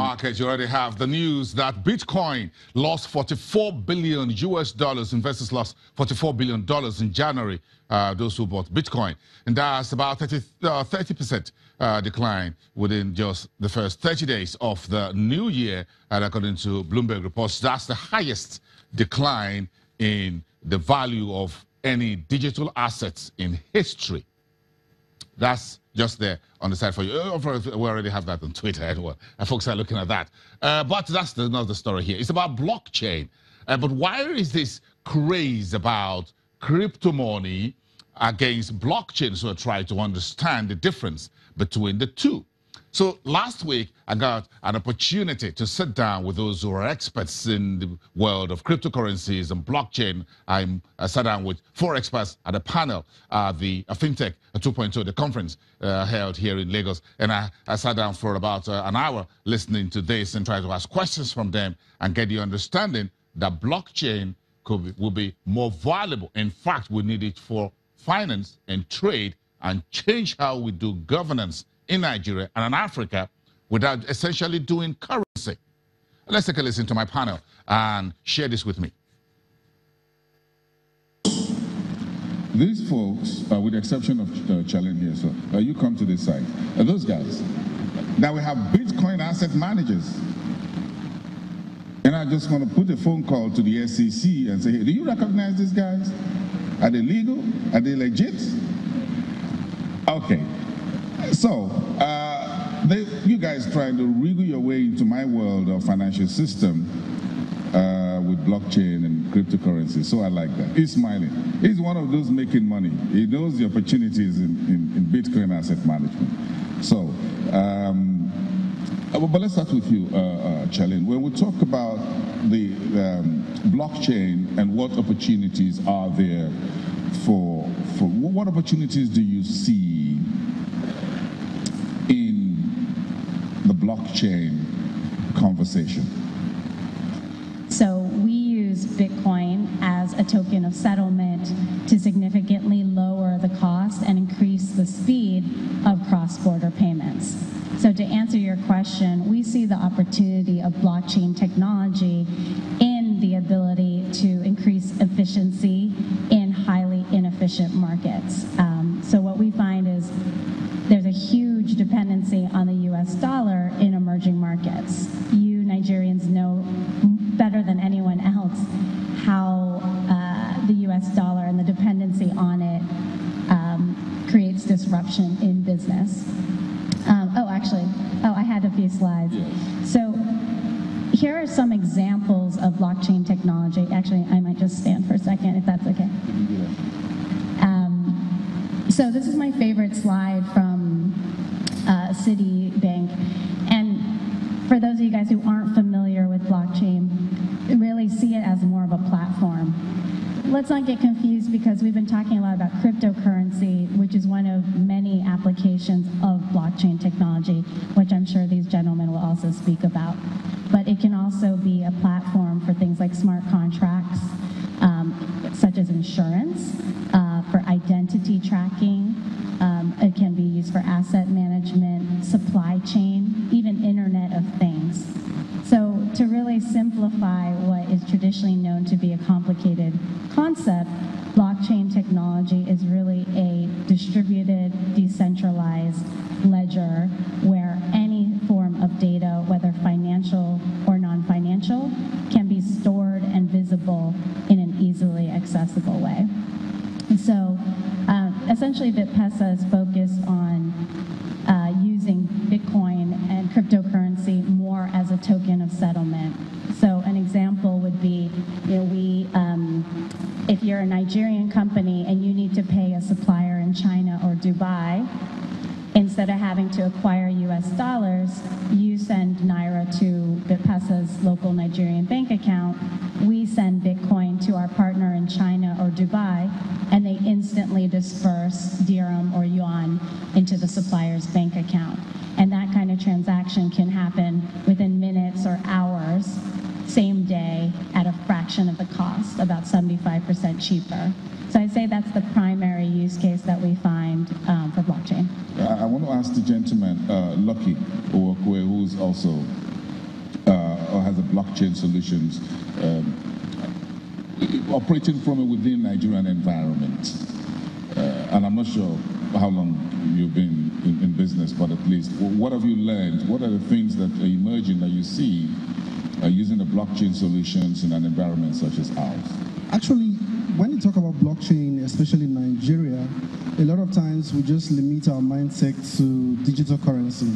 market, you already have the news that Bitcoin lost $44 billion US dollars. Investors lost $44 billion in January, those who bought Bitcoin. And that's about 30% decline within just the first 30 days of the new year. And according to Bloomberg reports, that's the highest decline in the value of any digital assets in history. That's just there on the side for you. We already have that on Twitter as well. Folks are looking at that. But that's not the story here. It's about blockchain. But why is this craze about crypto money against blockchain? So I try to understand the difference between the two. So last week, I got an opportunity to sit down with those who are experts in the world of cryptocurrencies and blockchain. I sat down with 4 experts at a panel at the Fintech 2.0, the conference held here in Lagos. And I sat down for about an hour listening to this and trying to ask questions from them and get the understanding that blockchain will be more valuable. In fact, we need it for finance and trade and change how we do governance in Nigeria and in Africa without essentially doing currency. Let's take a listen to my panel and share this with me. These folks, with the exception of Challenge here, so you come to this side. Those guys. Now we have Bitcoin asset managers. And I just want to put a phone call to the SEC and say, hey, do you recognize these guys? Are they legal? Are they legit? Okay. So, you guys trying to wriggle your way into my world of financial system with blockchain and cryptocurrency. So I like that. He's smiling. He's one of those making money. He knows the opportunities in Bitcoin asset management. So, but let's start with you, Chalin. When we talk about the blockchain and what opportunities are there for what opportunities do you see in the blockchain conversation? So we use Bitcoin as a token of settlement to significantly lower the cost and increase the speed of cross-border payments. So to answer your question, we see the opportunity of blockchain technology in the ability to increase efficiency in highly inefficient markets. So what we find is there's a huge dependency on the US dollar in emerging markets. You Nigerians know better than anyone else how the US dollar and the dependency on it creates disruption in business. I had a few slides. Yes. So here are some examples of blockchain technology. Actually, I might just stand for a second if that's okay. So this is my favorite slide from Citibank. And for those of you guys who aren't familiar with blockchain, really see it as more of a platform. Let's not get confused because we've been talking a lot about cryptocurrency, which is one of many applications of blockchain technology, which I'm sure these gentlemen will also speak about. But it can also be a platform for things like smart contracts, such as insurance, for identity tracking. It can be used for asset management, supply chain, even Internet of Things. So to really simplify what is traditionally known to be a complicated concept, blockchain technology is really a distributed, decentralized ledger where any form of data, whether financial or non-financial, can be stored and visible in an easily accessible way. And so essentially BitPesa is focused on using Bitcoin and cryptocurrency more as a token of settlement. So an example would be, if you're a Nigerian company and you need to pay a supplier in China or Dubai, instead of having to acquire US dollars, you send Naira to BitPesa's local Nigerian bank account. We send Bitcoin to our partner in China or Dubai, and they instantly disperse dirham or yuan into the supplier's bank account. And that kind of transaction can happen within minutes or hours, same day, at a fraction of the cost, about 75% cheaper. So I'd say that's the primary use case that we find for blockchain. I want to ask the gentleman, Lucky Owokwe, who's also or has a blockchain solutions operating from within Nigerian environment. And I'm not sure how long you've been in business, but at least what have you learned? What are the things that are emerging that you see using the blockchain solutions in an environment such as ours? Actually, when you talk about blockchain, especially in Nigeria, a lot of times we just limit our mindset to digital currency.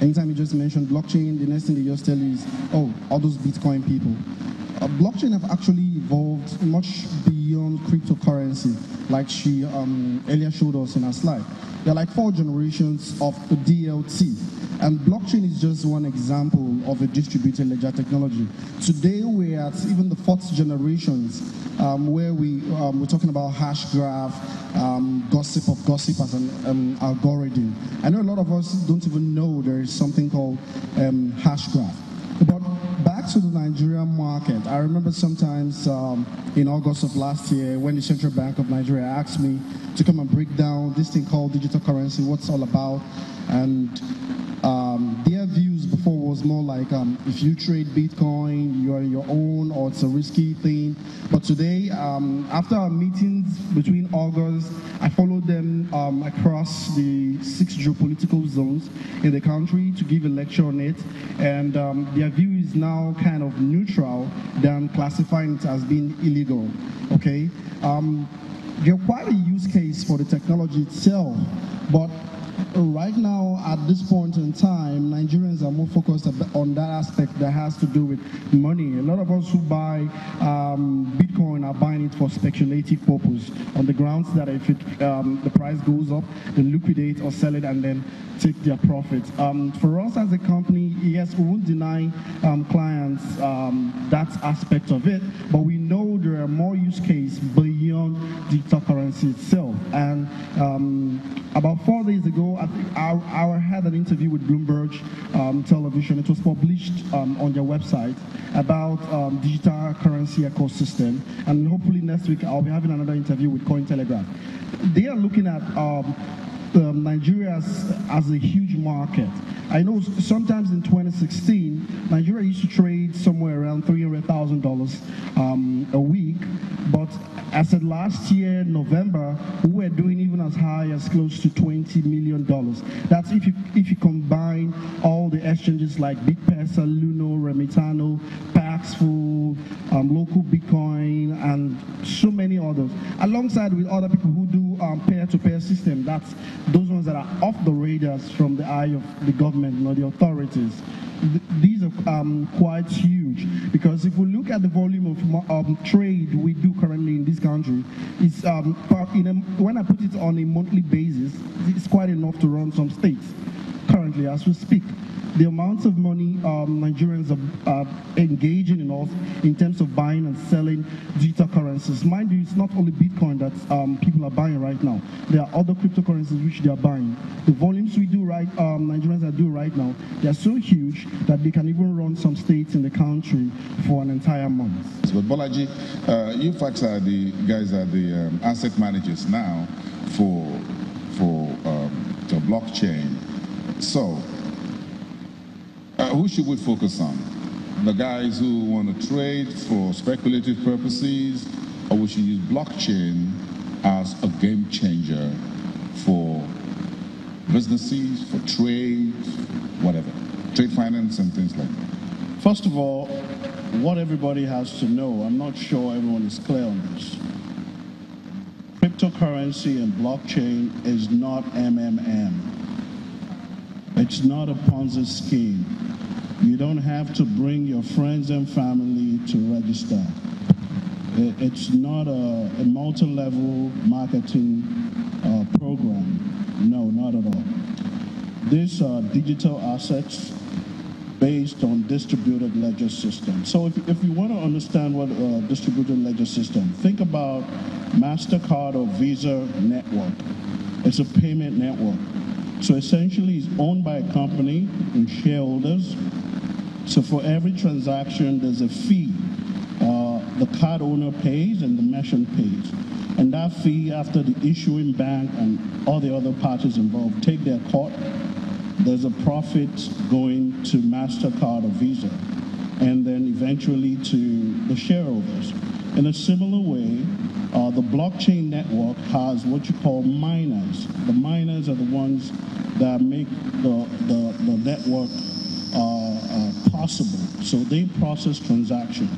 Anytime you just mention blockchain, the next thing they just tell you is, oh, all those Bitcoin people. Blockchain have actually evolved much beyond cryptocurrency, like she earlier showed us in her slide. There are like 4 generations of the DLT. And blockchain is just one example of a distributed ledger technology. Today, we're at even the 4th generations, where we're talking about hash graph, gossip of gossip as an algorithm. I know a lot of us don't even know there is something called hash graph. But back to the Nigerian market, I remember sometimes in August of last year when the Central Bank of Nigeria asked me to come and break down this thing called digital currency, what's it all about, and their views before was more like if you trade Bitcoin, you are your own, or it's a risky thing. But today, after our meetings between August, I followed them across the 6 geopolitical zones in the country to give a lecture on it, and their view is now kind of neutral than classifying it as being illegal. Okay, there's quite a use case for the technology itself, but right now, at this point in time, Nigerians are more focused on that aspect that has to do with money. A lot of us who buy Bitcoin are buying it for speculative purpose, on the grounds that if the price goes up, they liquidate or sell it and then take their profits. For us as a company, yes, we won't deny clients that aspect of it, but we know there are more use cases beyond digital currency itself. And about 4 days ago, I had an interview with Bloomberg Television. It was published on their website about digital currency ecosystem. And hopefully next week, I'll be having another interview with Cointelegraph. They are looking at Nigeria as a huge market. I know sometimes in 2016, Nigeria used to trade somewhere around $300,000 a week, but as of last year, November, we were doing even as high as close to $20 million. That's if you combine all the exchanges like BitPesa, Luno, Remitano, Paxful, local Bitcoin, and so many others, alongside with other people who do peer-to-peer system. That's those ones that are off the radars from the eye of the government or the authorities. These are quite huge, because if we look at the volume of trade we do currently in this country, it's when I put it on a monthly basis, it's quite enough to run some states currently as we speak. The amounts of money Nigerians are engaging in us in terms of buying and selling digital currencies. Mind you, it's not only Bitcoin that people are buying right now. There are other cryptocurrencies which they are buying. The volumes we do Nigerians are doing right now, they are so huge that they can even run some states in the country for an entire month. But Bolaji, you folks are the guys are the asset managers now for the blockchain. So, who should we focus on? The guys who want to trade for speculative purposes, or we should use blockchain as a game changer for businesses, for trade, whatever, trade finance and things like that? First of all, what everybody has to know, I'm not sure everyone is clear on this. Cryptocurrency and blockchain is not MMM. It's not a Ponzi scheme. You don't have to bring your friends and family to register. It's not a multi-level marketing program. No, not at all. These are digital assets based on distributed ledger system. So if you want to understand what a distributed ledger system, think about MasterCard or Visa network. It's a payment network. So essentially it's owned by a company and shareholders. So for every transaction, there's a fee. The card owner pays and the merchant pays. And that fee, after the issuing bank and all the other parties involved take their cut, there's a profit going to MasterCard or Visa. and then eventually to the shareholders. In a similar way, the blockchain network has what you call miners. The miners are the ones that make the network possible. So they process transactions.